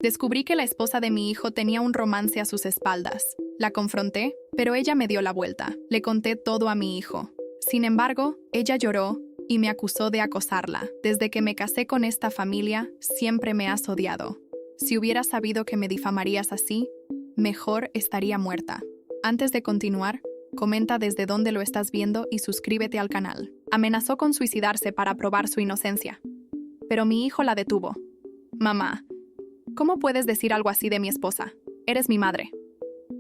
Descubrí que la esposa de mi hijo tenía un romance a sus espaldas. La confronté, pero ella me dio la vuelta. Le conté todo a mi hijo. Sin embargo, ella lloró y me acusó de acosarla. Desde que me casé con esta familia, siempre me has odiado. Si hubieras sabido que me difamarías así, mejor estaría muerta. Antes de continuar, comenta desde dónde lo estás viendo y suscríbete al canal. Amenazó con suicidarse para probar su inocencia. Pero mi hijo la detuvo. Mamá, ¿cómo puedes decir algo así de mi esposa? Eres mi madre.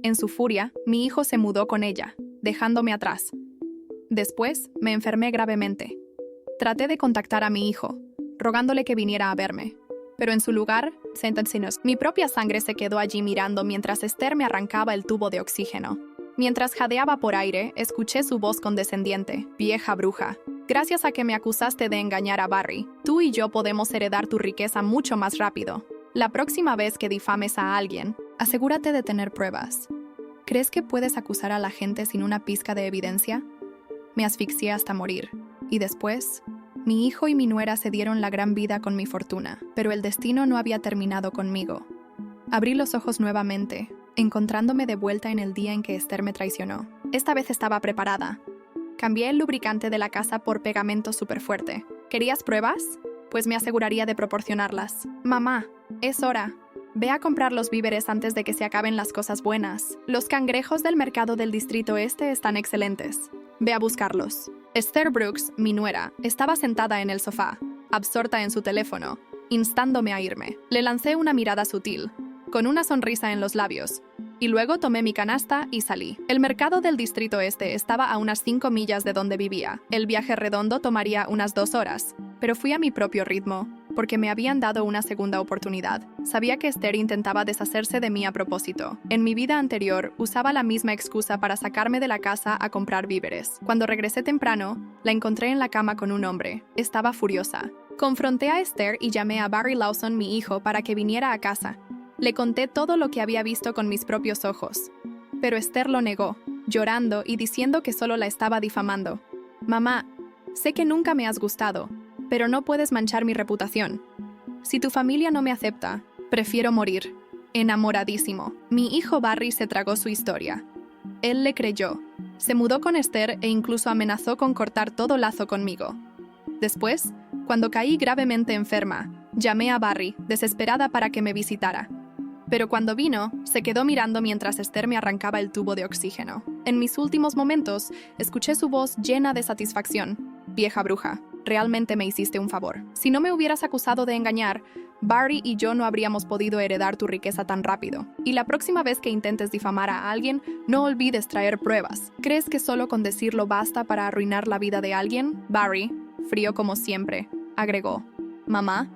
En su furia, mi hijo se mudó con ella, dejándome atrás. Después, me enfermé gravemente. Traté de contactar a mi hijo, rogándole que viniera a verme. Pero en su lugar, mi propia sangre se quedó allí mirando mientras Esther me arrancaba el tubo de oxígeno. Mientras jadeaba por aire, escuché su voz condescendiente. Vieja bruja. Gracias a que me acusaste de engañar a Barry, tú y yo podemos heredar tu riqueza mucho más rápido. La próxima vez que difames a alguien, asegúrate de tener pruebas. ¿Crees que puedes acusar a la gente sin una pizca de evidencia? Me asfixié hasta morir. Y después, mi hijo y mi nuera se dieron la gran vida con mi fortuna, pero el destino no había terminado conmigo. Abrí los ojos nuevamente, encontrándome de vuelta en el día en que Esther me traicionó. Esta vez estaba preparada. Cambié el lubricante de la casa por pegamento superfuerte. ¿Querías pruebas? Pues me aseguraría de proporcionarlas. Mamá, es hora. Ve a comprar los víveres antes de que se acaben las cosas buenas. Los cangrejos del mercado del Distrito Este están excelentes. Ve a buscarlos. Esther Brooks, mi nuera, estaba sentada en el sofá, absorta en su teléfono, instándome a irme. Le lancé una mirada sutil, con una sonrisa en los labios, y luego tomé mi canasta y salí. El mercado del Distrito Este estaba a unas 5 millas de donde vivía. El viaje redondo tomaría unas 2 horas, pero fui a mi propio ritmo, porque me habían dado una segunda oportunidad. Sabía que Esther intentaba deshacerse de mí a propósito. En mi vida anterior, usaba la misma excusa para sacarme de la casa a comprar víveres. Cuando regresé temprano, la encontré en la cama con un hombre. Estaba furiosa. Confronté a Esther y llamé a Barry Lawson, mi hijo, para que viniera a casa. Le conté todo lo que había visto con mis propios ojos. Pero Esther lo negó, llorando y diciendo que solo la estaba difamando. Mamá, sé que nunca me has gustado, pero no puedes manchar mi reputación. Si tu familia no me acepta, prefiero morir. Enamoradísimo. Mi hijo Barry se tragó su historia. Él le creyó. Se mudó con Esther e incluso amenazó con cortar todo lazo conmigo. Después, cuando caí gravemente enferma, llamé a Barry, desesperada para que me visitara. Pero cuando vino, se quedó mirando mientras Esther me arrancaba el tubo de oxígeno. En mis últimos momentos, escuché su voz llena de satisfacción. Vieja bruja, realmente me hiciste un favor. Si no me hubieras acusado de engañar, Barry y yo no habríamos podido heredar tu riqueza tan rápido. Y la próxima vez que intentes difamar a alguien, no olvides traer pruebas. ¿Crees que solo con decirlo basta para arruinar la vida de alguien? Barry, frío como siempre, agregó. Mamá,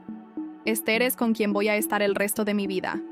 Esther es con quien voy a estar el resto de mi vida.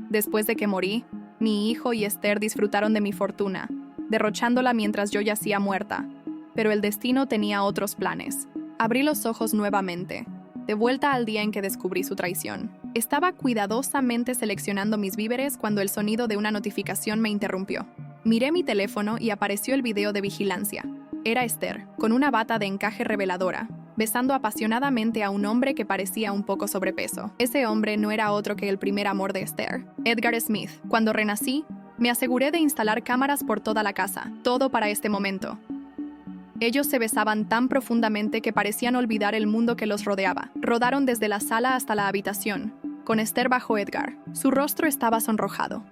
Después de que morí, mi hijo y Esther disfrutaron de mi fortuna, derrochándola mientras yo yacía muerta. Pero el destino tenía otros planes. Abrí los ojos nuevamente, de vuelta al día en que descubrí su traición. Estaba cuidadosamente seleccionando mis víveres cuando el sonido de una notificación me interrumpió. Miré mi teléfono y apareció el video de vigilancia. Era Esther, con una bata de encaje reveladora, besando apasionadamente a un hombre que parecía un poco sobrepeso. Ese hombre no era otro que el primer amor de Esther, Edgar Smith. Cuando renací, me aseguré de instalar cámaras por toda la casa, todo para este momento. Ellos se besaban tan profundamente que parecían olvidar el mundo que los rodeaba. Rodaron desde la sala hasta la habitación, con Esther bajo Edgar. Su rostro estaba sonrojado.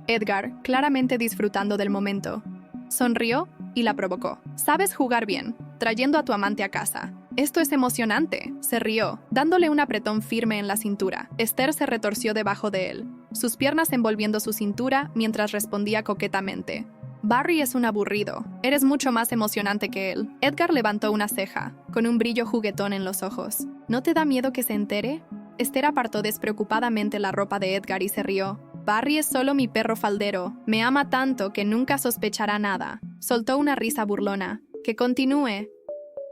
Edgar, claramente disfrutando del momento, sonrió y la provocó. Sabes jugar bien, trayendo a tu amante a casa. Esto es emocionante, se rió, dándole un apretón firme en la cintura. Esther se retorció debajo de él, sus piernas envolviendo su cintura mientras respondía coquetamente. Barry es un aburrido. Eres mucho más emocionante que él. Edgar levantó una ceja, con un brillo juguetón en los ojos. ¿No te da miedo que se entere? Esther apartó despreocupadamente la ropa de Edgar y se rió. Barry es solo mi perro faldero. Me ama tanto que nunca sospechará nada. Soltó una risa burlona. Que continúe.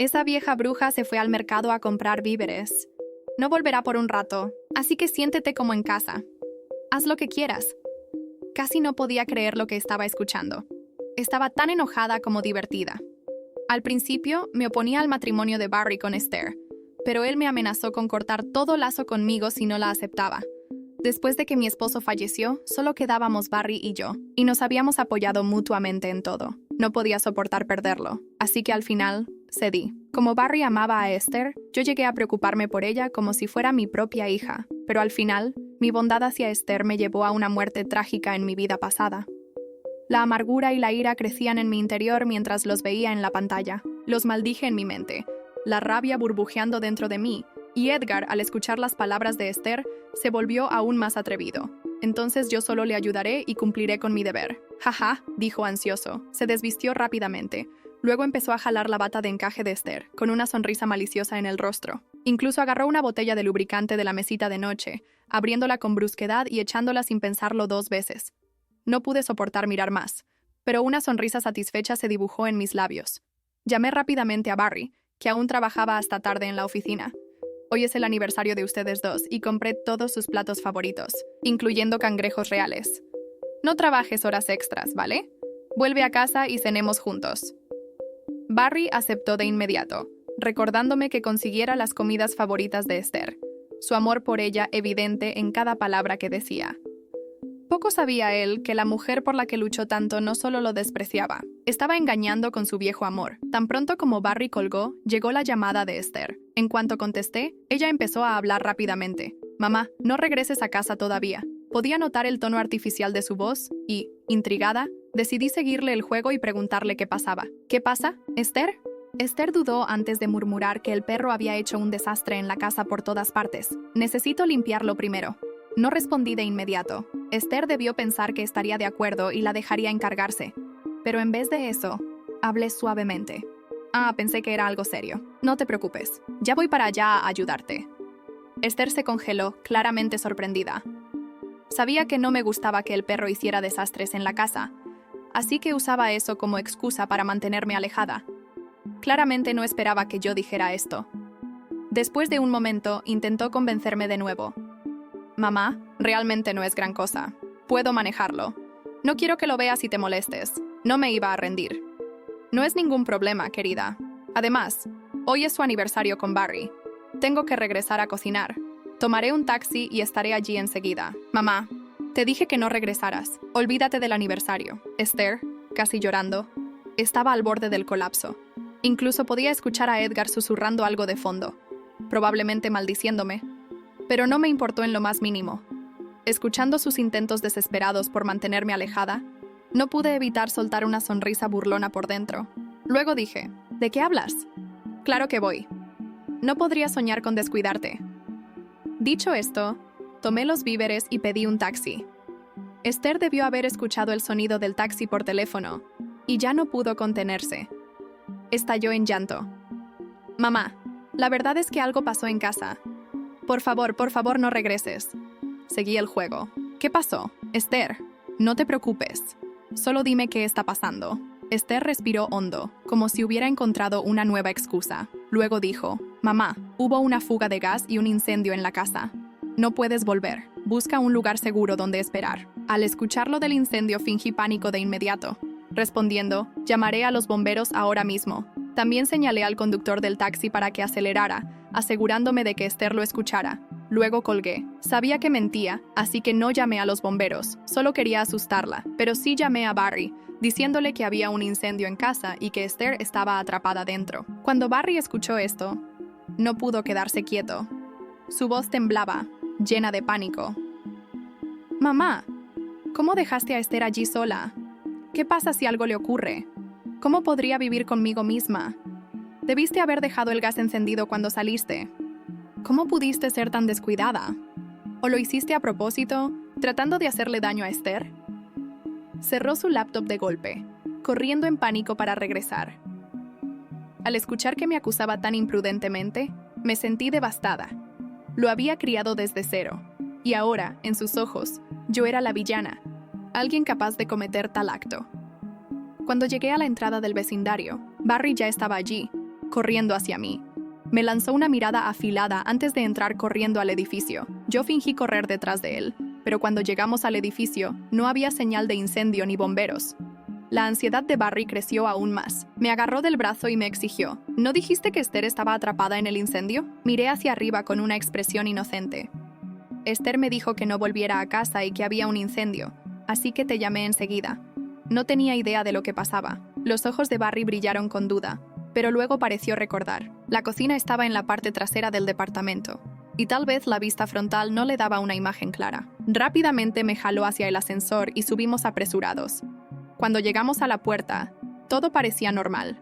Esa vieja bruja se fue al mercado a comprar víveres. No volverá por un rato, así que siéntete como en casa. Haz lo que quieras. Casi no podía creer lo que estaba escuchando. Estaba tan enojada como divertida. Al principio, me oponía al matrimonio de Barry con Esther, pero él me amenazó con cortar todo lazo conmigo si no la aceptaba. Después de que mi esposo falleció, solo quedábamos Barry y yo, y nos habíamos apoyado mutuamente en todo. No podía soportar perderlo, así que al final cedí. Como Barry amaba a Esther, yo llegué a preocuparme por ella como si fuera mi propia hija, pero al final, mi bondad hacia Esther me llevó a una muerte trágica en mi vida pasada. La amargura y la ira crecían en mi interior mientras los veía en la pantalla. Los maldije en mi mente, la rabia burbujeando dentro de mí, y Edgar, al escuchar las palabras de Esther, se volvió aún más atrevido. Entonces yo solo le ayudaré y cumpliré con mi deber. Jaja, dijo ansioso. Se desvistió rápidamente. Luego empezó a jalar la bata de encaje de Esther, con una sonrisa maliciosa en el rostro. Incluso agarró una botella de lubricante de la mesita de noche, abriéndola con brusquedad y echándola sin pensarlo 2 veces. No pude soportar mirar más, pero una sonrisa satisfecha se dibujó en mis labios. Llamé rápidamente a Barry, que aún trabajaba hasta tarde en la oficina. Hoy es el aniversario de ustedes dos y compré todos sus platos favoritos, incluyendo cangrejos reales. No trabajes horas extras, ¿vale? Vuelve a casa y cenemos juntos. Barry aceptó de inmediato, recordándome que consiguiera las comidas favoritas de Esther, su amor por ella evidente en cada palabra que decía. Poco sabía él que la mujer por la que luchó tanto no solo lo despreciaba, estaba engañando con su viejo amor. Tan pronto como Barry colgó, llegó la llamada de Esther. En cuanto contesté, ella empezó a hablar rápidamente. «Mamá, no regreses a casa todavía». Podía notar el tono artificial de su voz y, intrigada, decidí seguirle el juego y preguntarle qué pasaba. «¿Qué pasa, Esther?» Esther dudó antes de murmurar que el perro había hecho un desastre en la casa por todas partes. «Necesito limpiarlo primero». No respondí de inmediato. Esther debió pensar que estaría de acuerdo y la dejaría encargarse. Pero en vez de eso, hablé suavemente. Pensé que era algo serio. No te preocupes. Ya voy para allá a ayudarte. Esther se congeló, claramente sorprendida. Sabía que no me gustaba que el perro hiciera desastres en la casa, así que usaba eso como excusa para mantenerme alejada. Claramente no esperaba que yo dijera esto. Después de un momento, intentó convencerme de nuevo. «Mamá, realmente no es gran cosa. Puedo manejarlo. No quiero que lo veas y te molestes. No me iba a rendir». «No es ningún problema, querida. Además, hoy es su aniversario con Barry. Tengo que regresar a cocinar. Tomaré un taxi y estaré allí enseguida». «Mamá, te dije que no regresaras. Olvídate del aniversario». Esther, casi llorando, estaba al borde del colapso. Incluso podía escuchar a Edgar susurrando algo de fondo, probablemente maldiciéndome. Pero no me importó en lo más mínimo. Escuchando sus intentos desesperados por mantenerme alejada, no pude evitar soltar una sonrisa burlona por dentro. Luego dije, «¿De qué hablas?» «Claro que voy. No podría soñar con descuidarte». Dicho esto, tomé los víveres y pedí un taxi. Esther debió haber escuchado el sonido del taxi por teléfono, y ya no pudo contenerse. Estalló en llanto. «Mamá, la verdad es que algo pasó en casa. Por favor, no regreses». Seguí el juego. «¿Qué pasó? Esther, no te preocupes. Solo dime qué está pasando». Esther respiró hondo, como si hubiera encontrado una nueva excusa. Luego dijo, «Mamá, hubo una fuga de gas y un incendio en la casa. No puedes volver. Busca un lugar seguro donde esperar». Al escucharlo del incendio fingí pánico de inmediato, respondiendo, «Llamaré a los bomberos ahora mismo». También señalé al conductor del taxi para que acelerara, asegurándome de que Esther lo escuchara. Luego colgué. Sabía que mentía, así que no llamé a los bomberos. Solo quería asustarla, pero sí llamé a Barry, diciéndole que había un incendio en casa y que Esther estaba atrapada dentro. Cuando Barry escuchó esto, no pudo quedarse quieto. Su voz temblaba, llena de pánico. «Mamá, ¿cómo dejaste a Esther allí sola? ¿Qué pasa si algo le ocurre? ¿Cómo podría vivir conmigo misma? Debiste haber dejado el gas encendido cuando saliste. ¿Cómo pudiste ser tan descuidada? ¿O lo hiciste a propósito, tratando de hacerle daño a Esther?» Cerró su laptop de golpe, corriendo en pánico para regresar. Al escuchar que me acusaba tan imprudentemente, me sentí devastada. Lo había criado desde cero, y ahora, en sus ojos, yo era la villana, alguien capaz de cometer tal acto. Cuando llegué a la entrada del vecindario, Barry ya estaba allí, corriendo hacia mí. Me lanzó una mirada afilada antes de entrar corriendo al edificio. Yo fingí correr detrás de él, pero cuando llegamos al edificio, no había señal de incendio ni bomberos. La ansiedad de Barry creció aún más. Me agarró del brazo y me exigió, «¿No dijiste que Esther estaba atrapada en el incendio?» Miré hacia arriba con una expresión inocente. Esther me dijo que no volviera a casa y que había un incendio, así que te llamé enseguida. No tenía idea de lo que pasaba. Los ojos de Barry brillaron con duda, pero luego pareció recordar. La cocina estaba en la parte trasera del departamento, y tal vez la vista frontal no le daba una imagen clara. Rápidamente me jaló hacia el ascensor y subimos apresurados. Cuando llegamos a la puerta, todo parecía normal.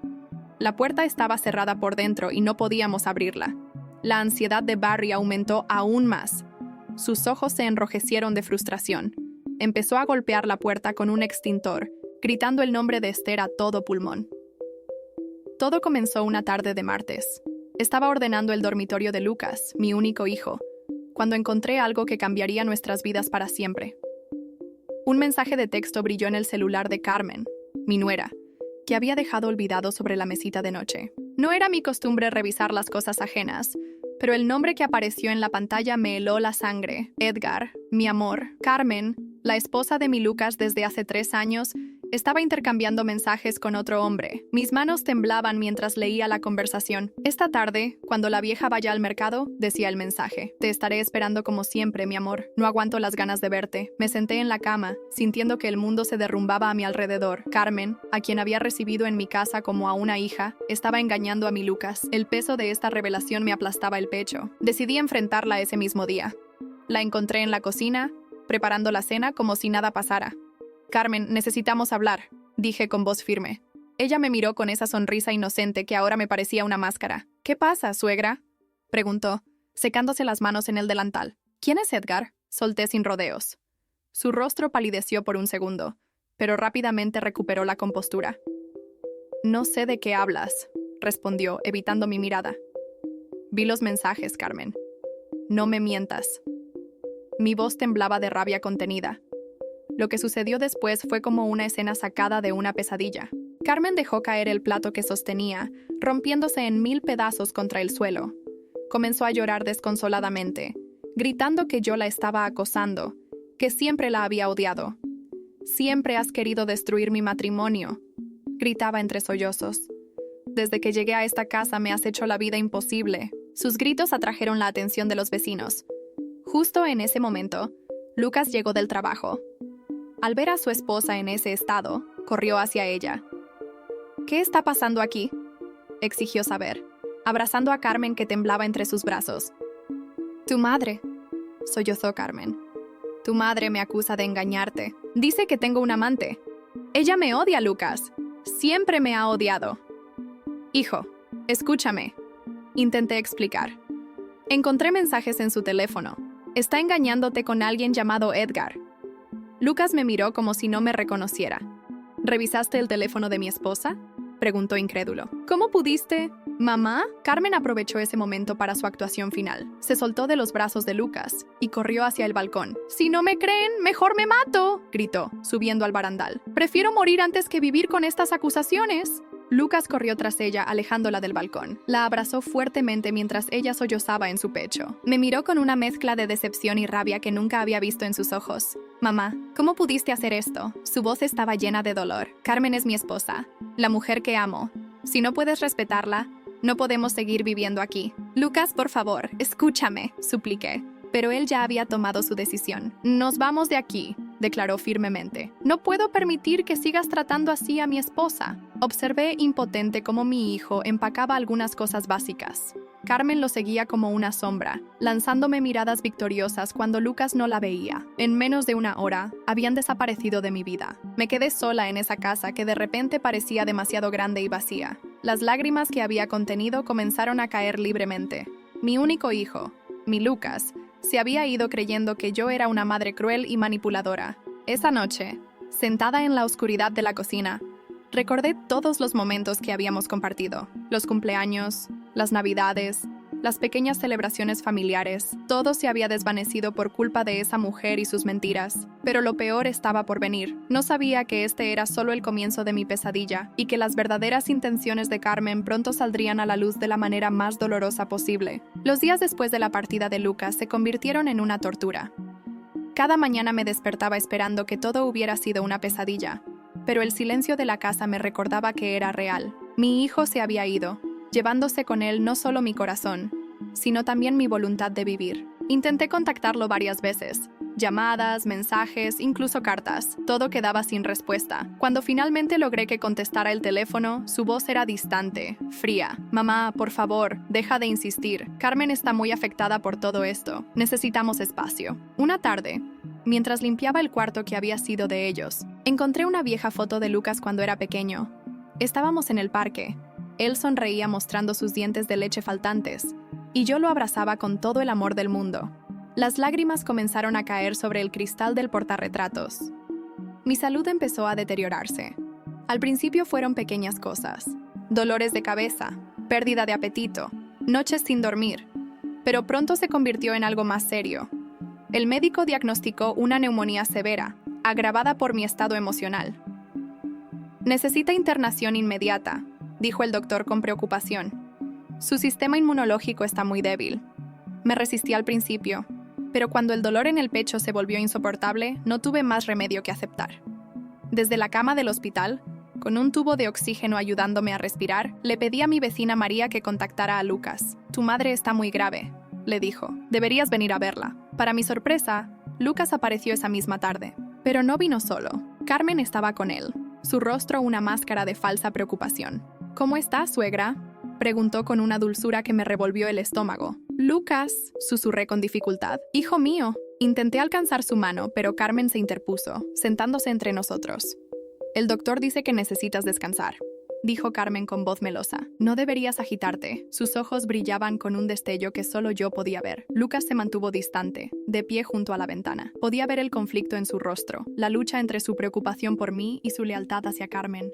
La puerta estaba cerrada por dentro y no podíamos abrirla. La ansiedad de Barry aumentó aún más. Sus ojos se enrojecieron de frustración. Empezó a golpear la puerta con un extintor, gritando el nombre de Esther a todo pulmón. Todo comenzó una tarde de martes. Estaba ordenando el dormitorio de Lucas, mi único hijo, cuando encontré algo que cambiaría nuestras vidas para siempre. Un mensaje de texto brilló en el celular de Carmen, mi nuera, que había dejado olvidado sobre la mesita de noche. No era mi costumbre revisar las cosas ajenas, pero el nombre que apareció en la pantalla me heló la sangre. Edgar, mi amor. Carmen, la esposa de mi Lucas desde hace 3 años, estaba intercambiando mensajes con otro hombre. Mis manos temblaban mientras leía la conversación. Esta tarde, cuando la vieja vaya al mercado, decía el mensaje. Te estaré esperando como siempre, mi amor. No aguanto las ganas de verte. Me senté en la cama, sintiendo que el mundo se derrumbaba a mi alrededor. Carmen, a quien había recibido en mi casa como a una hija, estaba engañando a mi Lucas. El peso de esta revelación me aplastaba el pecho. Decidí enfrentarla ese mismo día. La encontré en la cocina, preparando la cena como si nada pasara. Carmen, necesitamos hablar, dije con voz firme. Ella me miró con esa sonrisa inocente que ahora me parecía una máscara. ¿Qué pasa, suegra?, preguntó, secándose las manos en el delantal. ¿Quién es Edgar?, solté sin rodeos. Su rostro palideció por un segundo, pero rápidamente recuperó la compostura. No sé de qué hablas, respondió, evitando mi mirada. Vi los mensajes, Carmen. No me mientas. Mi voz temblaba de rabia contenida. Lo que sucedió después fue como una escena sacada de una pesadilla. Carmen dejó caer el plato que sostenía, rompiéndose en 1000 pedazos contra el suelo. Comenzó a llorar desconsoladamente, gritando que yo la estaba acosando, que siempre la había odiado. «Siempre has querido destruir mi matrimonio», gritaba entre sollozos. «Desde que llegué a esta casa me has hecho la vida imposible». Sus gritos atrajeron la atención de los vecinos. Justo en ese momento, Lucas llegó del trabajo. Al ver a su esposa en ese estado, corrió hacia ella. «¿Qué está pasando aquí?», exigió saber, abrazando a Carmen que temblaba entre sus brazos. «Tu madre», sollozó Carmen. «Tu madre me acusa de engañarte. Dice que tengo un amante. Ella me odia, Lucas. Siempre me ha odiado». «Hijo, escúchame», intenté explicar. «Encontré mensajes en su teléfono. Está engañándote con alguien llamado Edgar». Lucas me miró como si no me reconociera. «¿Revisaste el teléfono de mi esposa?», preguntó incrédulo. «¿Cómo pudiste? ¿Mamá?». Carmen aprovechó ese momento para su actuación final. Se soltó de los brazos de Lucas y corrió hacia el balcón. «Si no me creen, mejor me mato», gritó, subiendo al barandal. «Prefiero morir antes que vivir con estas acusaciones». Lucas corrió tras ella, alejándola del balcón. La abrazó fuertemente mientras ella sollozaba en su pecho. Me miró con una mezcla de decepción y rabia que nunca había visto en sus ojos. «Mamá, ¿cómo pudiste hacer esto?». Su voz estaba llena de dolor. «Carmen es mi esposa, la mujer que amo. Si no puedes respetarla, no podemos seguir viviendo aquí». «Lucas, por favor, escúchame», supliqué. Pero él ya había tomado su decisión. «Nos vamos de aquí», declaró firmemente. «No puedo permitir que sigas tratando así a mi esposa». Observé impotente cómo mi hijo empacaba algunas cosas básicas. Carmen lo seguía como una sombra, lanzándome miradas victoriosas cuando Lucas no la veía. En menos de una hora, habían desaparecido de mi vida. Me quedé sola en esa casa que de repente parecía demasiado grande y vacía. Las lágrimas que había contenido comenzaron a caer libremente. Mi único hijo, mi Lucas, se había ido creyendo que yo era una madre cruel y manipuladora. Esa noche, sentada en la oscuridad de la cocina, recordé todos los momentos que habíamos compartido. Los cumpleaños, las navidades, las pequeñas celebraciones familiares. Todo se había desvanecido por culpa de esa mujer y sus mentiras. Pero lo peor estaba por venir. No sabía que este era solo el comienzo de mi pesadilla y que las verdaderas intenciones de Carmen pronto saldrían a la luz de la manera más dolorosa posible. Los días después de la partida de Lucas se convirtieron en una tortura. Cada mañana me despertaba esperando que todo hubiera sido una pesadilla, pero el silencio de la casa me recordaba que era real. Mi hijo se había ido, llevándose con él no solo mi corazón, sino también mi voluntad de vivir. Intenté contactarlo varias veces. Llamadas, mensajes, incluso cartas. Todo quedaba sin respuesta. Cuando finalmente logré que contestara el teléfono, su voz era distante, fría. Mamá, por favor, deja de insistir. Carmen está muy afectada por todo esto. Necesitamos espacio. Una tarde, mientras limpiaba el cuarto que había sido de ellos, encontré una vieja foto de Lucas cuando era pequeño. Estábamos en el parque. Él sonreía mostrando sus dientes de leche faltantes, y yo lo abrazaba con todo el amor del mundo. Las lágrimas comenzaron a caer sobre el cristal del portarretratos. Mi salud empezó a deteriorarse. Al principio fueron pequeñas cosas: dolores de cabeza, pérdida de apetito, noches sin dormir. Pero pronto se convirtió en algo más serio. El médico diagnosticó una neumonía severa, agravada por mi estado emocional. Necesita internación inmediata, dijo el doctor con preocupación. Su sistema inmunológico está muy débil. Me resistí al principio, pero cuando el dolor en el pecho se volvió insoportable, no tuve más remedio que aceptar. Desde la cama del hospital, con un tubo de oxígeno ayudándome a respirar, le pedí a mi vecina María que contactara a Lucas. Tu madre está muy grave, le dijo. Deberías venir a verla. Para mi sorpresa, Lucas apareció esa misma tarde. Pero no vino solo. Carmen estaba con él, su rostro una máscara de falsa preocupación. ¿Cómo estás, suegra?, preguntó con una dulzura que me revolvió el estómago. Lucas, susurré con dificultad. Hijo mío. Intenté alcanzar su mano, pero Carmen se interpuso, sentándose entre nosotros. El doctor dice que necesitas descansar, dijo Carmen con voz melosa. No deberías agitarte. Sus ojos brillaban con un destello que solo yo podía ver. Lucas se mantuvo distante, de pie junto a la ventana. Podía ver el conflicto en su rostro, la lucha entre su preocupación por mí y su lealtad hacia Carmen.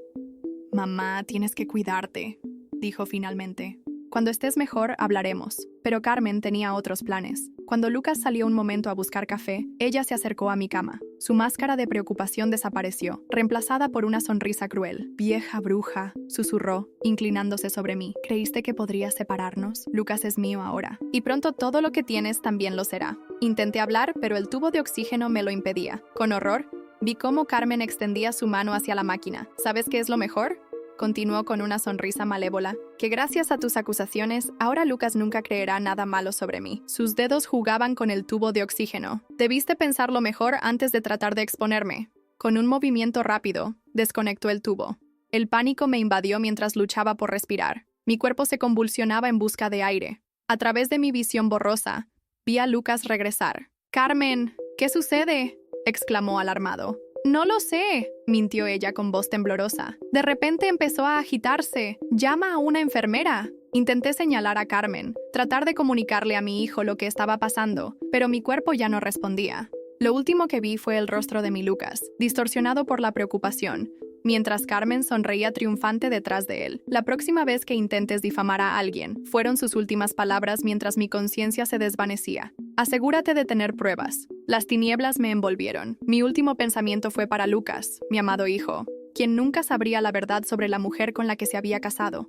Mamá, tienes que cuidarte, dijo finalmente. Cuando estés mejor, hablaremos. Pero Carmen tenía otros planes. Cuando Lucas salió un momento a buscar café, ella se acercó a mi cama. Su máscara de preocupación desapareció, reemplazada por una sonrisa cruel. Vieja bruja, susurró, inclinándose sobre mí. ¿Creíste que podrías separarnos? Lucas es mío ahora. Y pronto todo lo que tienes también lo será. Intenté hablar, pero el tubo de oxígeno me lo impedía. Con horror, vi cómo Carmen extendía su mano hacia la máquina. ¿Sabes qué es lo mejor?, continuó con una sonrisa malévola, que gracias a tus acusaciones, ahora Lucas nunca creerá nada malo sobre mí. Sus dedos jugaban con el tubo de oxígeno. Debiste pensarlo mejor antes de tratar de exponerme. Con un movimiento rápido, desconectó el tubo. El pánico me invadió mientras luchaba por respirar. Mi cuerpo se convulsionaba en busca de aire. A través de mi visión borrosa, vi a Lucas regresar. «Carmen, ¿qué sucede?», exclamó alarmado. «No lo sé», mintió ella con voz temblorosa. De repente empezó a agitarse. «Llama a una enfermera». Intenté señalar a Carmen, tratar de comunicarle a mi hijo lo que estaba pasando, pero mi cuerpo ya no respondía. Lo último que vi fue el rostro de mi Lucas, distorsionado por la preocupación, mientras Carmen sonreía triunfante detrás de él. «La próxima vez que intentes difamar a alguien», fueron sus últimas palabras mientras mi conciencia se desvanecía. «Asegúrate de tener pruebas». Las tinieblas me envolvieron. Mi último pensamiento fue para Lucas, mi amado hijo, quien nunca sabría la verdad sobre la mujer con la que se había casado.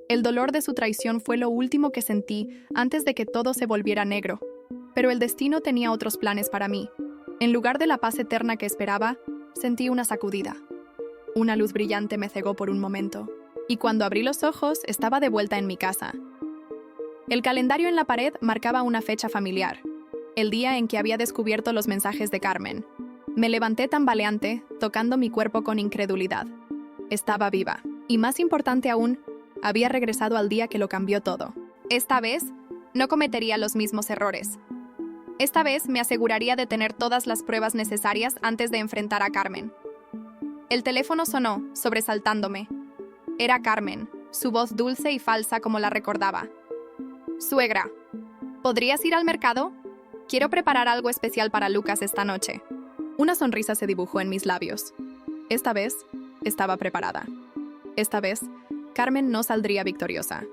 El dolor de su traición fue lo último que sentí antes de que todo se volviera negro. Pero el destino tenía otros planes para mí. En lugar de la paz eterna que esperaba, sentí una sacudida. Una luz brillante me cegó por un momento, y cuando abrí los ojos estaba de vuelta en mi casa. El calendario en la pared marcaba una fecha familiar, el día en que había descubierto los mensajes de Carmen. Me levanté tambaleante, tocando mi cuerpo con incredulidad. Estaba viva, y más importante aún, había regresado al día que lo cambió todo. Esta vez, no cometería los mismos errores. Esta vez me aseguraría de tener todas las pruebas necesarias antes de enfrentar a Carmen. El teléfono sonó, sobresaltándome. Era Carmen, su voz dulce y falsa como la recordaba. «Suegra, ¿podrías ir al mercado? Quiero preparar algo especial para Lucas esta noche». Una sonrisa se dibujó en mis labios. Esta vez, estaba preparada. Esta vez, Carmen no saldría victoriosa.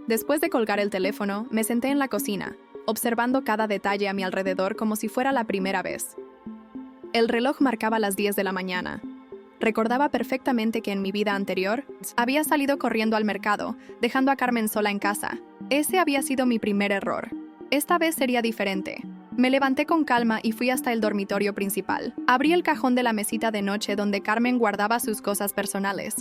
Después de colgar el teléfono, me senté en la cocina, observando cada detalle a mi alrededor como si fuera la primera vez. El reloj marcaba las 10 de la mañana. Recordaba perfectamente que en mi vida anterior había salido corriendo al mercado, dejando a Carmen sola en casa. Ese había sido mi primer error. Esta vez sería diferente. Me levanté con calma y fui hasta el dormitorio principal. Abrí el cajón de la mesita de noche donde Carmen guardaba sus cosas personales.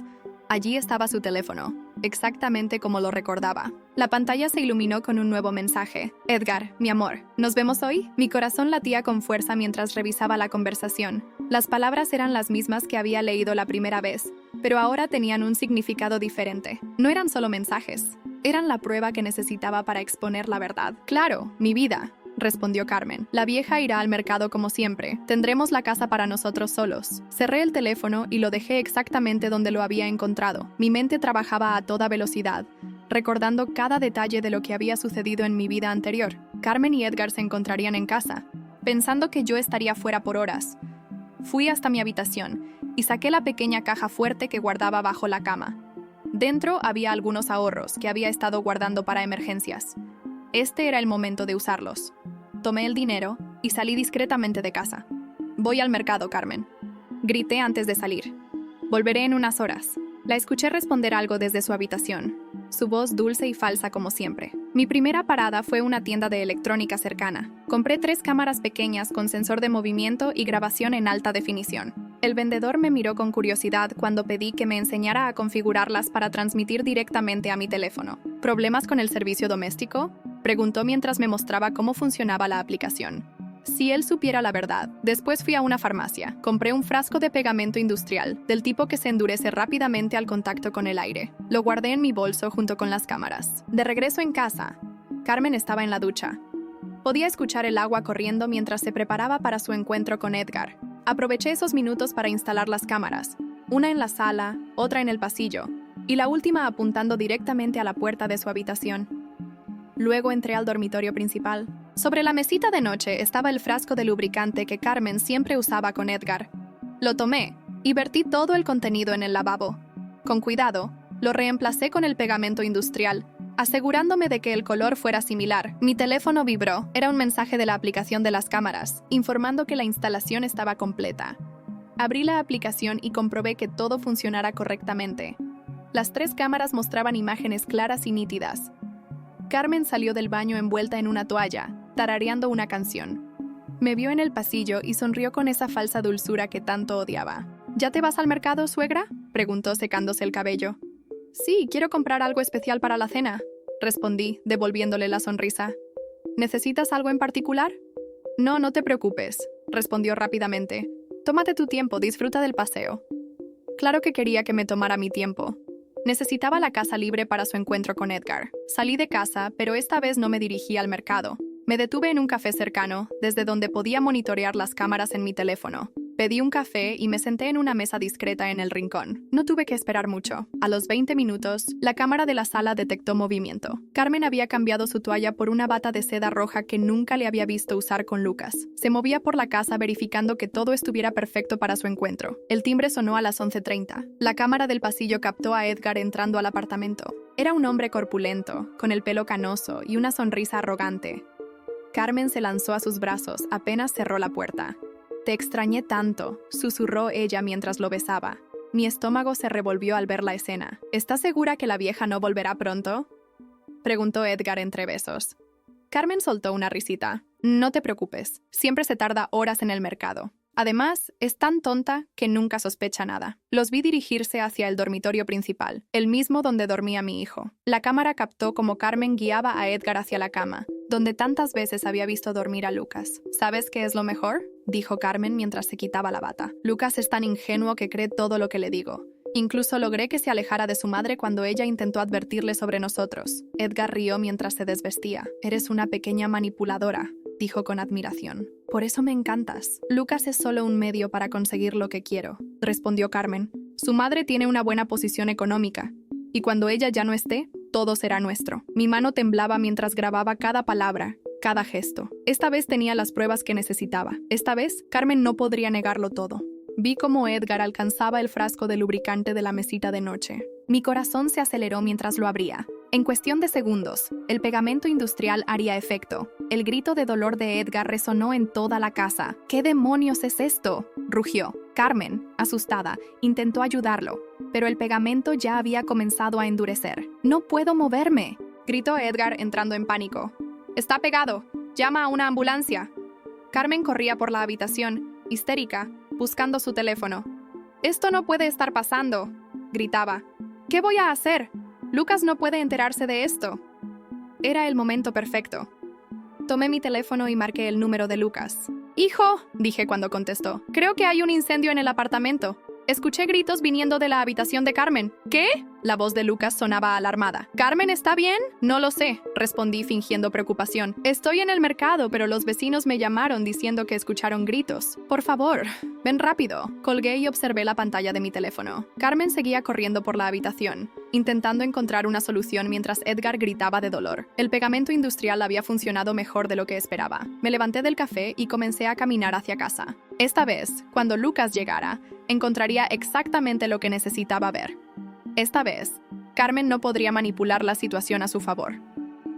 Allí estaba su teléfono. exactamente como lo recordaba. La pantalla se iluminó con un nuevo mensaje. Edgar, mi amor, ¿nos vemos hoy? Mi corazón latía con fuerza mientras revisaba la conversación. Las palabras eran las mismas que había leído la primera vez, pero ahora tenían un significado diferente. No eran solo mensajes, eran la prueba que necesitaba para exponer la verdad. Claro, mi vida, respondió Carmen. La vieja irá al mercado como siempre. Tendremos la casa para nosotros solos. Cerré el teléfono y lo dejé exactamente donde lo había encontrado. Mi mente trabajaba a toda velocidad, recordando cada detalle de lo que había sucedido en mi vida anterior. Carmen y Edgar se encontrarían en casa, pensando que yo estaría fuera por horas. Fui hasta mi habitación y saqué la pequeña caja fuerte que guardaba bajo la cama. Dentro había algunos ahorros que había estado guardando para emergencias. Este era el momento de usarlos. Tomé el dinero y salí discretamente de casa. Voy al mercado, Carmen. Grité antes de salir. Volveré en unas horas. La escuché responder algo desde su habitación, su voz dulce y falsa como siempre. Mi primera parada fue una tienda de electrónica cercana. Compré 3 cámaras pequeñas con sensor de movimiento y grabación en alta definición. El vendedor me miró con curiosidad cuando pedí que me enseñara a configurarlas para transmitir directamente a mi teléfono. ¿Problemas con el servicio doméstico?, preguntó mientras me mostraba cómo funcionaba la aplicación. Si él supiera la verdad. Después fui a una farmacia. Compré un frasco de pegamento industrial, del tipo que se endurece rápidamente al contacto con el aire. Lo guardé en mi bolso junto con las cámaras. De regreso en casa, Carmen estaba en la ducha. Podía escuchar el agua corriendo mientras se preparaba para su encuentro con Edgar. Aproveché esos minutos para instalar las cámaras, una en la sala, otra en el pasillo, y la última apuntando directamente a la puerta de su habitación. Luego entré al dormitorio principal. Sobre la mesita de noche estaba el frasco de lubricante que Carmen siempre usaba con Edgar. Lo tomé y vertí todo el contenido en el lavabo. Con cuidado, lo reemplacé con el pegamento industrial, asegurándome de que el color fuera similar. Mi teléfono vibró. Era un mensaje de la aplicación de las cámaras, informando que la instalación estaba completa. Abrí la aplicación y comprobé que todo funcionara correctamente. Las 3 cámaras mostraban imágenes claras y nítidas. Carmen salió del baño envuelta en una toalla, tarareando una canción. Me vio en el pasillo y sonrió con esa falsa dulzura que tanto odiaba. ¿Ya te vas al mercado, suegra?, preguntó secándose el cabello. Sí, quiero comprar algo especial para la cena, respondí, devolviéndole la sonrisa. ¿Necesitas algo en particular? No, no te preocupes, respondió rápidamente. Tómate tu tiempo, disfruta del paseo. Claro que quería que me tomara mi tiempo. Necesitaba la casa libre para su encuentro con Edgar. Salí de casa, pero esta vez no me dirigí al mercado. Me detuve en un café cercano, desde donde podía monitorear las cámaras en mi teléfono. Pedí un café y me senté en una mesa discreta en el rincón. No tuve que esperar mucho. A los 20 minutos, la cámara de la sala detectó movimiento. Carmen había cambiado su toalla por una bata de seda roja que nunca le había visto usar con Lucas. Se movía por la casa verificando que todo estuviera perfecto para su encuentro. El timbre sonó a las 11:30. La cámara del pasillo captó a Edgar entrando al apartamento. Era un hombre corpulento, con el pelo canoso y una sonrisa arrogante. Carmen se lanzó a sus brazos apenas cerró la puerta. «Te extrañé tanto», susurró ella mientras lo besaba. Mi estómago se revolvió al ver la escena. ¿Estás segura que la vieja no volverá pronto?, preguntó Edgar entre besos. Carmen soltó una risita. No te preocupes, siempre se tarda horas en el mercado. Además, es tan tonta que nunca sospecha nada. Los vi dirigirse hacia el dormitorio principal, el mismo donde dormía mi hijo. La cámara captó cómo Carmen guiaba a Edgar hacia la cama, donde tantas veces había visto dormir a Lucas. ¿Sabes qué es lo mejor?, dijo Carmen mientras se quitaba la bata. Lucas es tan ingenuo que cree todo lo que le digo. Incluso logré que se alejara de su madre cuando ella intentó advertirle sobre nosotros. Edgar rió mientras se desvestía. Eres una pequeña manipuladora, dijo con admiración. Por eso me encantas. Lucas es solo un medio para conseguir lo que quiero, respondió Carmen. Su madre tiene una buena posición económica, y cuando ella ya no esté, todo será nuestro. Mi mano temblaba mientras grababa cada palabra, cada gesto. Esta vez tenía las pruebas que necesitaba. Esta vez, Carmen no podría negarlo todo. Vi cómo Edgar alcanzaba el frasco de lubricante de la mesita de noche. Mi corazón se aceleró mientras lo abría. En cuestión de segundos, el pegamento industrial haría efecto. El grito de dolor de Edgar resonó en toda la casa. ¿Qué demonios es esto?, rugió. Carmen, asustada, intentó ayudarlo, pero el pegamento ya había comenzado a endurecer. «No puedo moverme», gritó Edgar entrando en pánico. «Está pegado. Llama a una ambulancia». Carmen corría por la habitación, histérica, buscando su teléfono. «Esto no puede estar pasando», gritaba. «¿Qué voy a hacer?». Lucas no puede enterarse de esto. Era el momento perfecto. Tomé mi teléfono y marqué el número de Lucas. «Hijo», dije cuando contestó, «creo que hay un incendio en el apartamento». Escuché gritos viniendo de la habitación de Carmen. ¿Qué? La voz de Lucas sonaba alarmada. ¿Carmen está bien? No lo sé, respondí fingiendo preocupación. Estoy en el mercado, pero los vecinos me llamaron diciendo que escucharon gritos. Por favor, ven rápido. Colgué y observé la pantalla de mi teléfono. Carmen seguía corriendo por la habitación, intentando encontrar una solución mientras Edgar gritaba de dolor. El pegamento industrial había funcionado mejor de lo que esperaba. Me levanté del café y comencé a caminar hacia casa. Esta vez, cuando Lucas llegara, encontraría exactamente lo que necesitaba ver. Esta vez, Carmen no podría manipular la situación a su favor.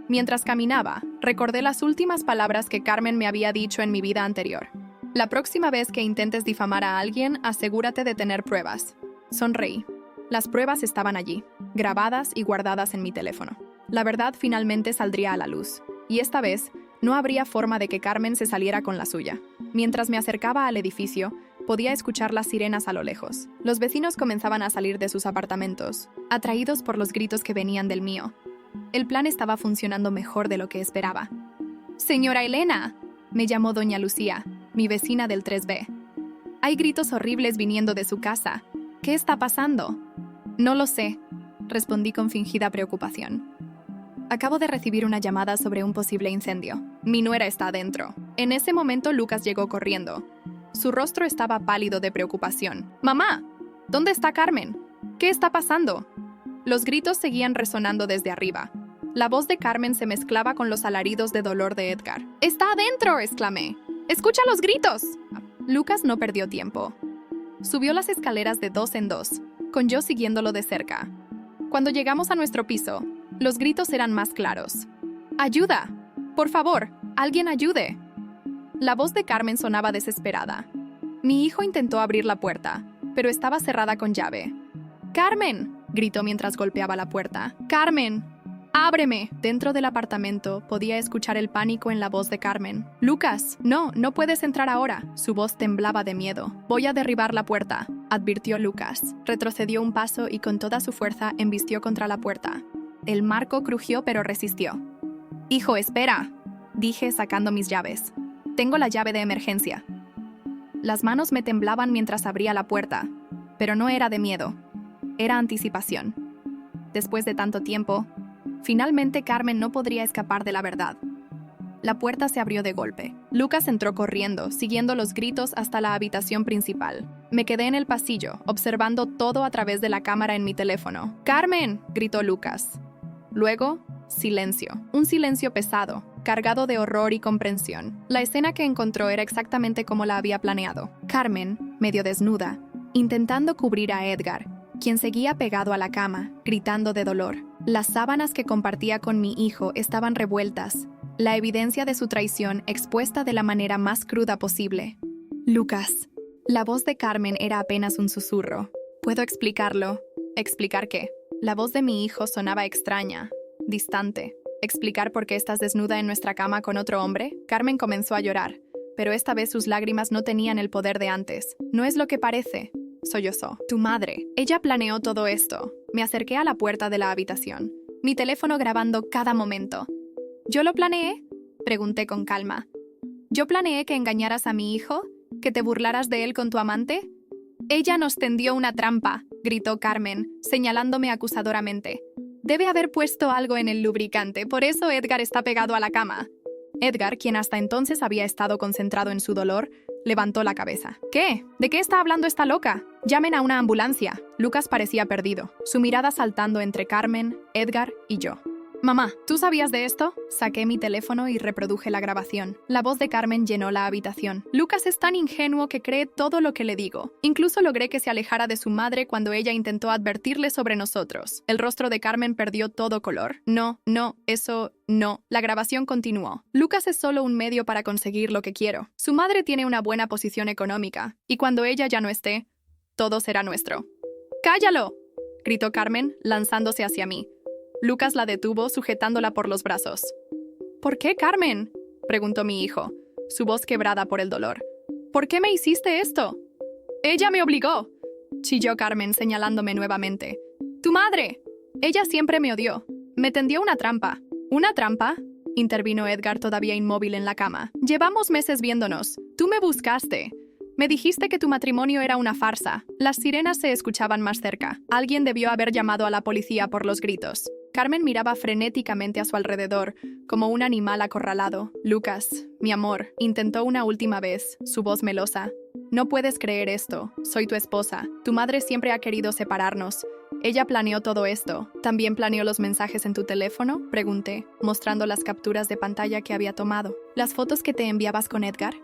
Mientras caminaba, recordé las últimas palabras que Carmen me había dicho en mi vida anterior. La próxima vez que intentes difamar a alguien, asegúrate de tener pruebas. Sonreí. Las pruebas estaban allí, grabadas y guardadas en mi teléfono. La verdad finalmente saldría a la luz, y esta vez no habría forma de que Carmen se saliera con la suya. Mientras me acercaba al edificio, podía escuchar las sirenas a lo lejos. Los vecinos comenzaban a salir de sus apartamentos, atraídos por los gritos que venían del mío. El plan estaba funcionando mejor de lo que esperaba. «Señora Elena», me llamó doña Lucía, mi vecina del 3B. «Hay gritos horribles viniendo de su casa. ¿Qué está pasando?» «No lo sé», respondí con fingida preocupación. «Acabo de recibir una llamada sobre un posible incendio. Mi nuera está adentro». En ese momento Lucas llegó corriendo. Su rostro estaba pálido de preocupación. «Mamá, ¿dónde está Carmen? ¿Qué está pasando?» Los gritos seguían resonando desde arriba. La voz de Carmen se mezclaba con los alaridos de dolor de Edgar. «¡Está adentro!», exclamé. «¡Escucha los gritos!». Lucas no perdió tiempo. Subió las escaleras de 2 en 2, con yo siguiéndolo de cerca. Cuando llegamos a nuestro piso, los gritos eran más claros. «¡Ayuda! Por favor, alguien ayude!». La voz de Carmen sonaba desesperada. Mi hijo intentó abrir la puerta, pero estaba cerrada con llave. «¡Carmen!», gritó mientras golpeaba la puerta. «¡Carmen! ¡Ábreme!». Dentro del apartamento podía escuchar el pánico en la voz de Carmen. «Lucas, no puedes entrar ahora». Su voz temblaba de miedo. «Voy a derribar la puerta», advirtió Lucas. Retrocedió un paso y con toda su fuerza embistió contra la puerta. El marco crujió pero resistió. «Hijo, espera», dije sacando mis llaves. «Tengo la llave de emergencia». Las manos me temblaban mientras abría la puerta, pero no era de miedo, era anticipación. Después de tanto tiempo, finalmente Carmen no podría escapar de la verdad. La puerta se abrió de golpe. Lucas entró corriendo, siguiendo los gritos hasta la habitación principal. Me quedé en el pasillo, observando todo a través de la cámara en mi teléfono. «¡Carmen!», gritó Lucas. Luego, silencio. Un silencio pesado, cargado de horror y comprensión. La escena que encontró era exactamente como la había planeado. Carmen, medio desnuda, intentando cubrir a Edgar, quien seguía pegado a la cama, gritando de dolor. Las sábanas que compartía con mi hijo estaban revueltas, la evidencia de su traición expuesta de la manera más cruda posible. «Lucas». La voz de Carmen era apenas un susurro. «¿Puedo explicarlo?» «¿Explicar qué?» La voz de mi hijo sonaba extraña, distante. ¿Explicar por qué estás desnuda en nuestra cama con otro hombre? Carmen comenzó a llorar, pero esta vez sus lágrimas no tenían el poder de antes. «No es lo que parece», sollozó. «Tu madre. Ella planeó todo esto». Me acerqué a la puerta de la habitación, mi teléfono grabando cada momento. «¿Yo lo planeé?», pregunté con calma. «¿Yo planeé que engañaras a mi hijo? ¿Que te burlaras de él con tu amante?». «Ella nos tendió una trampa», gritó Carmen, señalándome acusadoramente. «Debe haber puesto algo en el lubricante, por eso Edgar está pegado a la cama». Edgar, quien hasta entonces había estado concentrado en su dolor, levantó la cabeza. «¿Qué? ¿De qué está hablando esta loca? Llamen a una ambulancia». Lucas parecía perdido, su mirada saltando entre Carmen, Edgar y yo. «Mamá, ¿tú sabías de esto?». Saqué mi teléfono y reproduje la grabación. La voz de Carmen llenó la habitación. «Lucas es tan ingenuo que cree todo lo que le digo. Incluso logré que se alejara de su madre cuando ella intentó advertirle sobre nosotros». El rostro de Carmen perdió todo color. «No, eso, no». La grabación continuó. «Lucas es solo un medio para conseguir lo que quiero. Su madre tiene una buena posición económica, y cuando ella ya no esté, todo será nuestro». «¡Cállalo!», gritó Carmen, lanzándose hacia mí. Lucas la detuvo, sujetándola por los brazos. «¿Por qué, Carmen?», preguntó mi hijo, su voz quebrada por el dolor. «¿Por qué me hiciste esto?». «Ella me obligó», chilló Carmen señalándome nuevamente. «¡Tu madre!». Ella siempre me odió. Me tendió una trampa. ¿Una trampa? Intervino Edgar todavía inmóvil en la cama. Llevamos meses viéndonos. Tú me buscaste. Me dijiste que tu matrimonio era una farsa. Las sirenas se escuchaban más cerca. Alguien debió haber llamado a la policía por los gritos. Carmen miraba frenéticamente a su alrededor, como un animal acorralado. Lucas, mi amor, intentó una última vez, su voz melosa. No puedes creer esto. Soy tu esposa. Tu madre siempre ha querido separarnos. ¿Ella planeó todo esto? ¿También planeó los mensajes en tu teléfono? Pregunté, mostrando las capturas de pantalla que había tomado. ¿Las fotos que te enviabas con Edgar?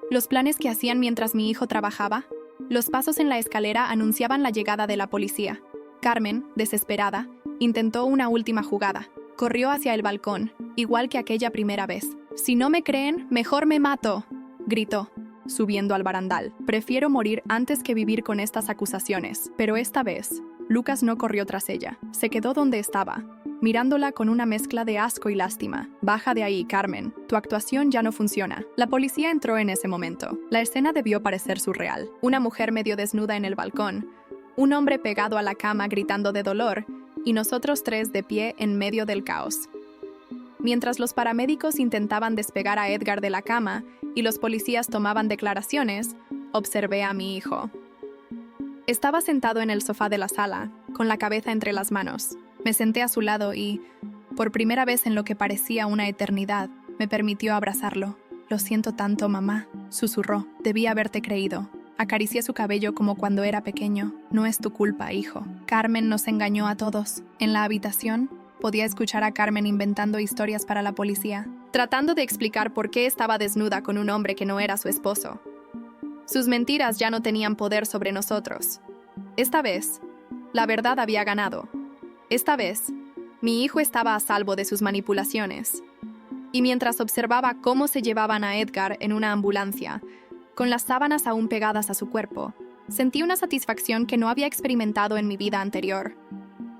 ¿Los planes que hacían mientras mi hijo trabajaba? Los pasos en la escalera anunciaban la llegada de la policía. Carmen, desesperada, intentó una última jugada. Corrió hacia el balcón, igual que aquella primera vez. «Si no me creen, mejor me mato», gritó, subiendo al barandal. «Prefiero morir antes que vivir con estas acusaciones». Pero esta vez, Lucas no corrió tras ella. Se quedó donde estaba, mirándola con una mezcla de asco y lástima. «Baja de ahí, Carmen. Tu actuación ya no funciona». La policía entró en ese momento. La escena debió parecer surreal. Una mujer medio desnuda en el balcón, un hombre pegado a la cama gritando de dolor, y nosotros tres de pie en medio del caos. Mientras los paramédicos intentaban despegar a Edgar de la cama y los policías tomaban declaraciones, observé a mi hijo. Estaba sentado en el sofá de la sala, con la cabeza entre las manos. Me senté a su lado y, por primera vez en lo que parecía una eternidad, me permitió abrazarlo. «Lo siento tanto, mamá», susurró. «Debí haberte creído». Acaricié su cabello como cuando era pequeño. «No es tu culpa, hijo. Carmen nos engañó a todos». En la habitación, podía escuchar a Carmen inventando historias para la policía, tratando de explicar por qué estaba desnuda con un hombre que no era su esposo. Sus mentiras ya no tenían poder sobre nosotros. Esta vez, la verdad había ganado. Esta vez, mi hijo estaba a salvo de sus manipulaciones. Y mientras observaba cómo se llevaban a Edgar en una ambulancia, con las sábanas aún pegadas a su cuerpo, sentí una satisfacción que no había experimentado en mi vida anterior.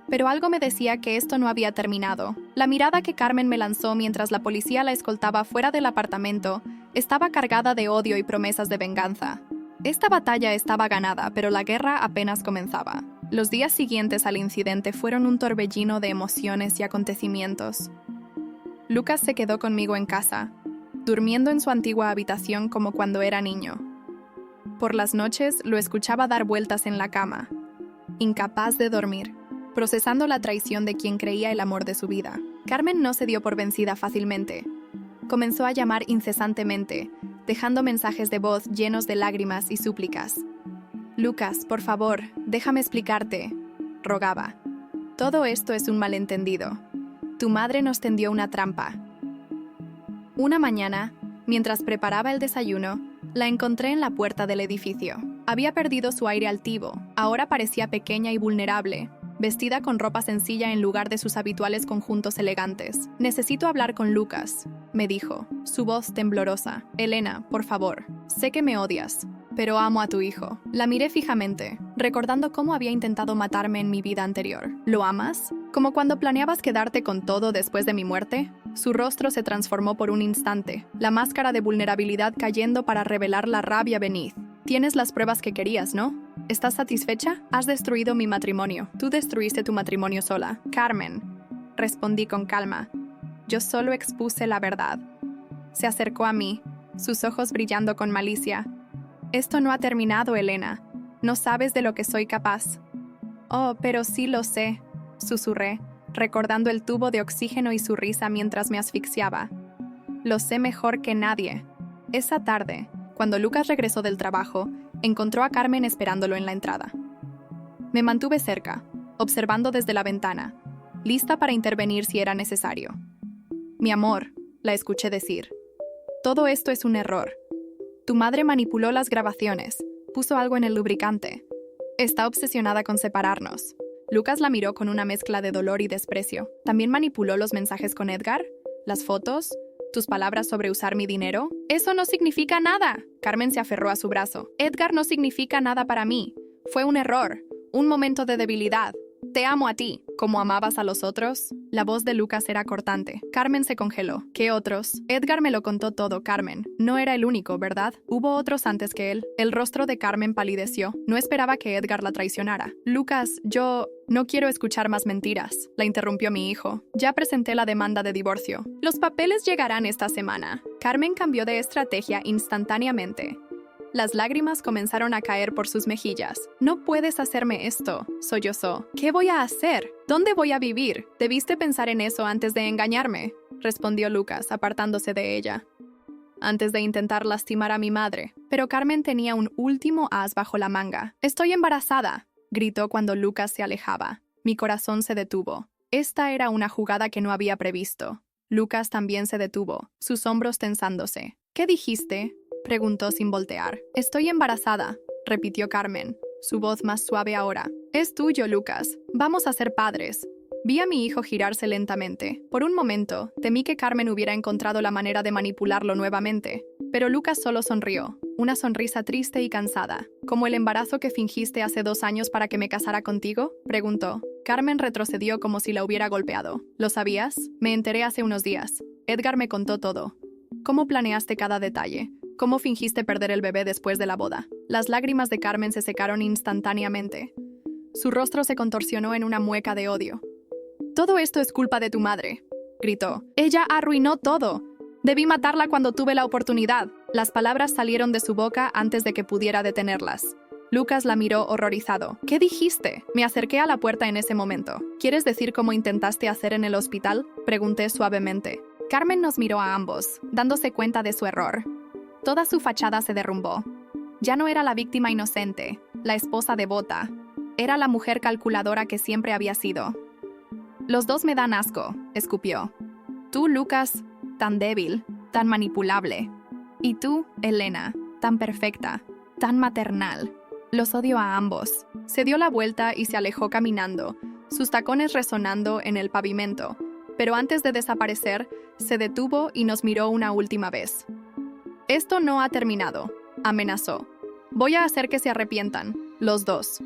Pero algo me decía que esto no había terminado. La mirada que Carmen me lanzó mientras la policía la escoltaba fuera del apartamento estaba cargada de odio y promesas de venganza. Esta batalla estaba ganada, pero la guerra apenas comenzaba. Los días siguientes al incidente fueron un torbellino de emociones y acontecimientos. Lucas se quedó conmigo en casa, durmiendo en su antigua habitación como cuando era niño. Por las noches lo escuchaba dar vueltas en la cama, incapaz de dormir, procesando la traición de quien creía el amor de su vida. Carmen no se dio por vencida fácilmente. Comenzó a llamar incesantemente, dejando mensajes de voz llenos de lágrimas y súplicas. «Lucas, por favor, déjame explicarte», rogaba. «Todo esto es un malentendido. Tu madre nos tendió una trampa». Una mañana, mientras preparaba el desayuno, la encontré en la puerta del edificio. Había perdido su aire altivo, ahora parecía pequeña y vulnerable, vestida con ropa sencilla en lugar de sus habituales conjuntos elegantes. «Necesito hablar con Lucas», me dijo, su voz temblorosa. «Elena, por favor, sé que me odias, pero amo a tu hijo». La miré fijamente, recordando cómo había intentado matarme en mi vida anterior. «¿Lo amas? ¿Como cuando planeabas quedarte con todo después de mi muerte?» Su rostro se transformó por un instante, la máscara de vulnerabilidad cayendo para revelar la rabia beneath. «Tienes las pruebas que querías, ¿no? ¿Estás satisfecha? Has destruido mi matrimonio. Tú destruiste tu matrimonio sola». «Carmen», respondí con calma. «Yo solo expuse la verdad». Se acercó a mí, sus ojos brillando con malicia. «Esto no ha terminado, Elena. No sabes de lo que soy capaz». «Oh, pero sí lo sé», susurré, recordando el tubo de oxígeno y su risa mientras me asfixiaba. «Lo sé mejor que nadie». Esa tarde, cuando Lucas regresó del trabajo, encontró a Carmen esperándolo en la entrada. Me mantuve cerca, observando desde la ventana, lista para intervenir si era necesario. «Mi amor», la escuché decir, «todo esto es un error. Tu madre manipuló las grabaciones, puso algo en el lubricante. Está obsesionada con separarnos». Lucas la miró con una mezcla de dolor y desprecio. «¿También manipuló los mensajes con Edgar? ¿Las fotos? ¿Tus palabras sobre usar mi dinero?» «Eso no significa nada». Carmen se aferró a su brazo. «Edgar no significa nada para mí. Fue un error, un momento de debilidad. Te amo a ti, como amabas a los otros». La voz de Lucas era cortante. Carmen se congeló. ¿Qué otros? Edgar me lo contó todo, Carmen. No era el único, ¿verdad? Hubo otros antes que él. El rostro de Carmen palideció. No esperaba que Edgar la traicionara. Lucas, yo... No quiero escuchar más mentiras, la interrumpió mi hijo. Ya presenté la demanda de divorcio. Los papeles llegarán esta semana. Carmen cambió de estrategia instantáneamente. Las lágrimas comenzaron a caer por sus mejillas. No puedes hacerme esto, sollozó. ¿Qué voy a hacer? ¿Dónde voy a vivir? Debiste pensar en eso antes de engañarme, respondió Lucas, apartándose de ella. Antes de intentar lastimar a mi madre. Pero Carmen tenía un último as bajo la manga. Estoy embarazada, gritó cuando Lucas se alejaba. Mi corazón se detuvo. Esta era una jugada que no había previsto. Lucas también se detuvo, sus hombros tensándose. ¿Qué dijiste?, preguntó sin voltear. Estoy embarazada, repitió Carmen, su voz más suave ahora. Es tuyo, Lucas. Vamos a ser padres. Vi a mi hijo girarse lentamente. Por un momento, temí que Carmen hubiera encontrado la manera de manipularlo nuevamente. Pero Lucas solo sonrió, una sonrisa triste y cansada. ¿Como el embarazo que fingiste hace 2 años para que me casara contigo?, preguntó. Carmen retrocedió como si la hubiera golpeado. ¿Lo sabías? Me enteré hace unos días. Edgar me contó todo. ¿Cómo planeaste cada detalle? ¿Cómo fingiste perder el bebé después de la boda? Las lágrimas de Carmen se secaron instantáneamente. Su rostro se contorsionó en una mueca de odio. «Todo esto es culpa de tu madre», gritó. «Ella arruinó todo. Debí matarla cuando tuve la oportunidad». Las palabras salieron de su boca antes de que pudiera detenerlas. Lucas la miró horrorizado. «¿Qué dijiste?». Me acerqué a la puerta en ese momento. «¿Quieres decir cómo intentaste hacer en el hospital?», pregunté suavemente. Carmen nos miró a ambos, dándose cuenta de su error. Toda su fachada se derrumbó. Ya no era la víctima inocente, la esposa devota. Era la mujer calculadora que siempre había sido. «Los dos me dan asco», escupió. «Tú, Lucas, tan débil, tan manipulable. Y tú, Elena, tan perfecta, tan maternal. Los odio a ambos». Se dio la vuelta y se alejó caminando, sus tacones resonando en el pavimento. Pero antes de desaparecer, se detuvo y nos miró una última vez. «Esto no ha terminado», amenazó. «Voy a hacer que se arrepientan, los dos».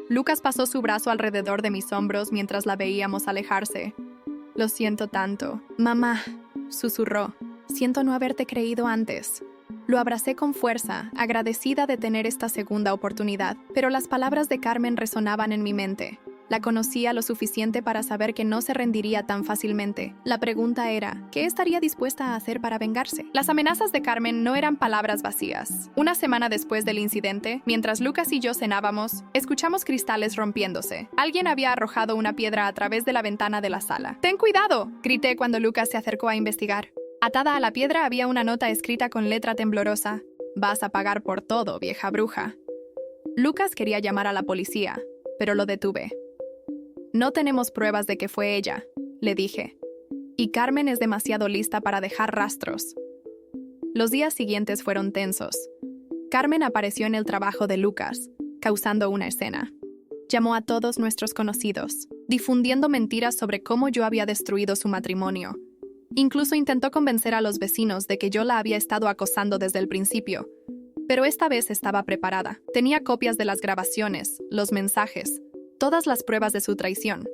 Lucas pasó su brazo alrededor de mis hombros mientras la veíamos alejarse. «Lo siento tanto». «Mamá», susurró. «Siento no haberte creído antes». Lo abracé con fuerza, agradecida de tener esta segunda oportunidad, pero las palabras de Carmen resonaban en mi mente. La conocía lo suficiente para saber que no se rendiría tan fácilmente. La pregunta era, ¿qué estaría dispuesta a hacer para vengarse? Las amenazas de Carmen no eran palabras vacías. Una semana después del incidente, mientras Lucas y yo cenábamos, escuchamos cristales rompiéndose. Alguien había arrojado una piedra a través de la ventana de la sala. ¡Ten cuidado!, grité cuando Lucas se acercó a investigar. Atada a la piedra había una nota escrita con letra temblorosa. «Vas a pagar por todo, vieja bruja». Lucas quería llamar a la policía, pero lo detuve. «No tenemos pruebas de que fue ella», le dije. «Y Carmen es demasiado lista para dejar rastros». Los días siguientes fueron tensos. Carmen apareció en el trabajo de Lucas, causando una escena. Llamó a todos nuestros conocidos, difundiendo mentiras sobre cómo yo había destruido su matrimonio. Incluso intentó convencer a los vecinos de que yo la había estado acosando desde el principio. Pero esta vez estaba preparada. Tenía copias de las grabaciones, los mensajes, todas las pruebas de su traición.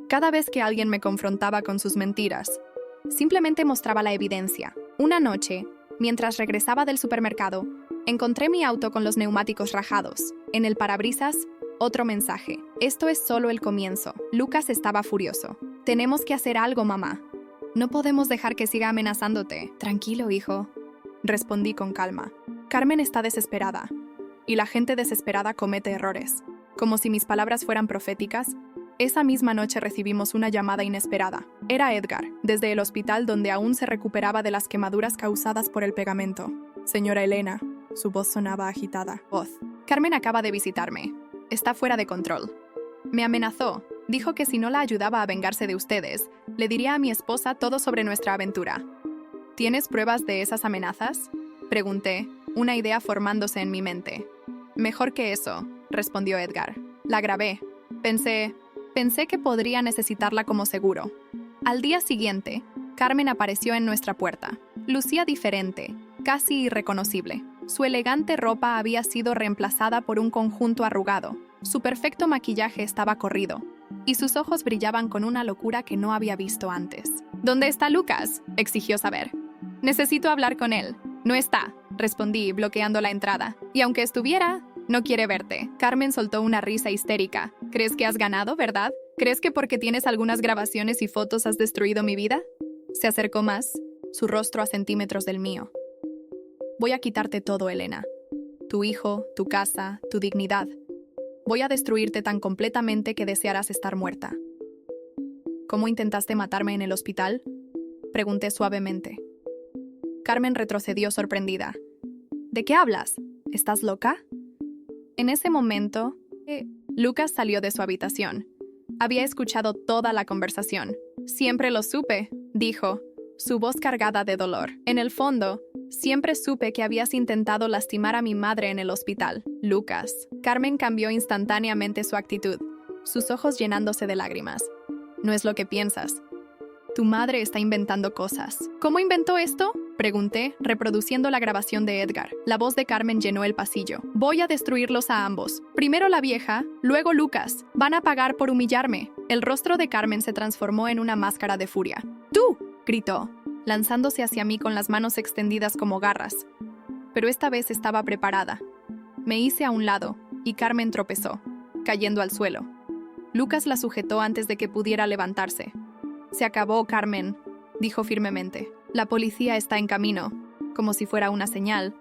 Cada vez que alguien me confrontaba con sus mentiras, simplemente mostraba la evidencia. Una noche, mientras regresaba del supermercado, encontré mi auto con los neumáticos rajados. En el parabrisas, otro mensaje. «Esto es solo el comienzo». Lucas estaba furioso. «Tenemos que hacer algo, mamá. No podemos dejar que siga amenazándote». «Tranquilo, hijo», respondí con calma. «Carmen está desesperada, y la gente desesperada comete errores». Como si mis palabras fueran proféticas, esa misma noche recibimos una llamada inesperada. Era Edgar, desde el hospital donde aún se recuperaba de las quemaduras causadas por el pegamento. «Señora Elena», su voz sonaba agitada. «Voz. Carmen acaba de visitarme. Está fuera de control. Me amenazó. Dijo que si no la ayudaba a vengarse de ustedes, le diría a mi esposa todo sobre nuestra aventura». «¿Tienes pruebas de esas amenazas?», pregunté, una idea formándose en mi mente. «Mejor que eso», respondió Edgar. «La grabé. Pensé que podría necesitarla como seguro». Al día siguiente, Carmen apareció en nuestra puerta. Lucía diferente, casi irreconocible. Su elegante ropa había sido reemplazada por un conjunto arrugado. Su perfecto maquillaje estaba corrido. y sus ojos brillaban con una locura que no había visto antes. ¿Dónde está Lucas?, exigió saber. Necesito hablar con él. No está, respondí, bloqueando la entrada. Y aunque estuviera, no quiere verte. Carmen soltó una risa histérica. ¿Crees que has ganado, verdad? ¿Crees que porque tienes algunas grabaciones y fotos has destruido mi vida? Se acercó más, su rostro a centímetros del mío. Voy a quitarte todo, Elena. Tu hijo, tu casa, tu dignidad. Voy a destruirte tan completamente que desearás estar muerta. ¿Cómo intentaste matarme en el hospital?, pregunté suavemente. Carmen retrocedió sorprendida. ¿De qué hablas? ¿Estás loca? En ese momento, Lucas salió de su habitación. Había escuchado toda la conversación. Siempre lo supe, dijo, su voz cargada de dolor. En el fondo, siempre supe que habías intentado lastimar a mi madre en el hospital, Lucas. Carmen cambió instantáneamente su actitud, sus ojos llenándose de lágrimas. No es lo que piensas. Tu madre está inventando cosas. ¿Cómo inventó esto?, pregunté, reproduciendo la grabación de Edgar. La voz de Carmen llenó el pasillo. Voy a destruirlos a ambos. Primero la vieja, luego Lucas. Van a pagar por humillarme. El rostro de Carmen se transformó en una máscara de furia. ¡Tú!, gritó, lanzándose hacia mí con las manos extendidas como garras. Pero esta vez estaba preparada. Me hice a un lado, y Carmen tropezó, cayendo al suelo. Lucas la sujetó antes de que pudiera levantarse. Se acabó, Carmen, dijo firmemente. La policía está en camino, como si fuera una señal.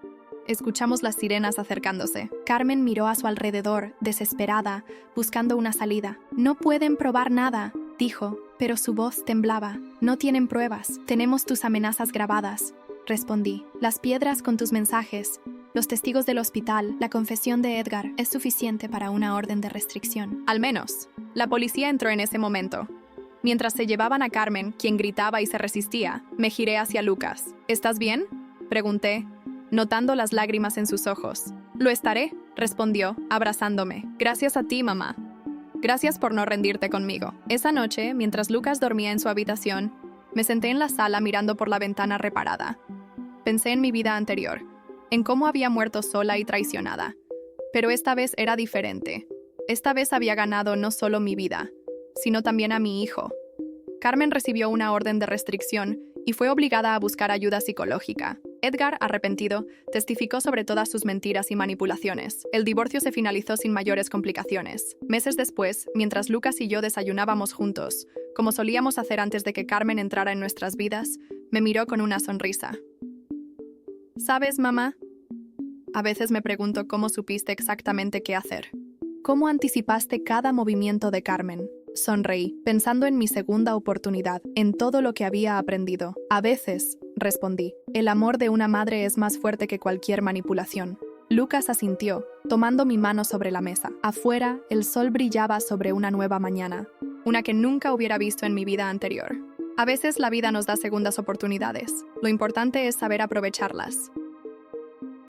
Escuchamos las sirenas acercándose. Carmen miró a su alrededor, desesperada, buscando una salida. No pueden probar nada, dijo, pero su voz temblaba. No tienen pruebas. Tenemos tus amenazas grabadas, respondí. Las piedras con tus mensajes, los testigos del hospital, la confesión de Edgar, es suficiente para una orden de restricción. Al menos. La policía entró en ese momento. Mientras se llevaban a Carmen, quien gritaba y se resistía, me giré hacia Lucas. ¿Estás bien?, pregunté, notando las lágrimas en sus ojos. Lo estaré, respondió, abrazándome. Gracias a ti, mamá. Gracias por no rendirte conmigo. Esa noche, mientras Lucas dormía en su habitación, me senté en la sala mirando por la ventana reparada. Pensé en mi vida anterior, en cómo había muerto sola y traicionada. Pero esta vez era diferente. Esta vez había ganado no solo mi vida, sino también a mi hijo. Carmen recibió una orden de restricción y fue obligada a buscar ayuda psicológica. Edgar, arrepentido, testificó sobre todas sus mentiras y manipulaciones. El divorcio se finalizó sin mayores complicaciones. Meses después, mientras Lucas y yo desayunábamos juntos, como solíamos hacer antes de que Carmen entrara en nuestras vidas, me miró con una sonrisa. ¿Sabes, mamá? A veces me pregunto cómo supiste exactamente qué hacer. ¿Cómo anticipaste cada movimiento de Carmen? Sonreí, pensando en mi segunda oportunidad, en todo lo que había aprendido. A veces, respondí, el amor de una madre es más fuerte que cualquier manipulación. Lucas asintió, tomando mi mano sobre la mesa. Afuera, el sol brillaba sobre una nueva mañana, una que nunca hubiera visto en mi vida anterior. A veces la vida nos da segundas oportunidades. Lo importante es saber aprovecharlas.